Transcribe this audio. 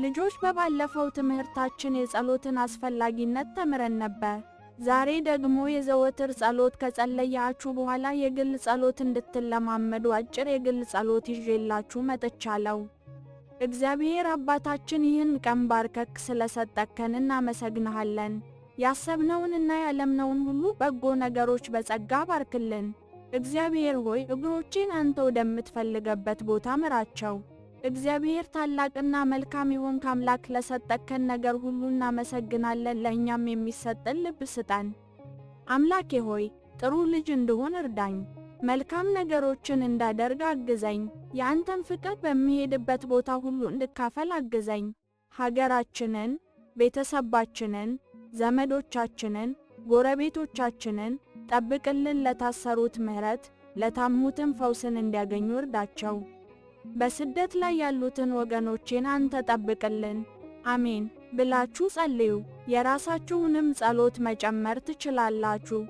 ልጆች በባለፈው ትምህርታችን የጸሎትን አስፈላጊነት ተምረን ነበር። ዛሬ ደግሞ የዘወትር ጸሎት ከጸለያችሁ በኋላ የግል ጸሎት እንድትለማመዱ አጭር የግል ጸሎት ይዤላችሁ መጥቻለሁ። እግዚአብሔር አባታችን ይህን ቀን ባርከክ ስለሰጠከን እናመሰግንሃለን። ያሰብነውንና ያለምነውን ሁሉ በጎ ነገሮች በጸጋ ባርክልን። እግዚአብሔር ሆይ እግሮቼን አንተ ወደምትፈልገበት ቦታ ምራቸው። እግዚአብሔር ታላቅና መልካም የሆንክ አምላክ ለሰጠከን ነገር ሁሉ እናመሰግናለን። ለእኛም የሚሰጠን ልብ ስጠን። አምላኬ ሆይ ጥሩ ልጅ እንድሆን እርዳኝ። መልካም ነገሮችን እንዳደርግ አግዘኝ። የአንተን ፍቅር በሚሄድበት ቦታ ሁሉ እንድካፈል አግዘኝ። ሀገራችንን፣ ቤተሰባችንን፣ ዘመዶቻችንን፣ ጎረቤቶቻችንን ጠብቅልን። ለታሰሩት ምሕረት፣ ለታሙትም ፈውስን እንዲያገኙ እርዳቸው። በስደት ላይ ያሉትን ወገኖቼን አንተ ጠብቅልን። አሜን ብላችሁ ጸልዩ። የራሳችሁንም ጸሎት መጨመር ትችላላችሁ።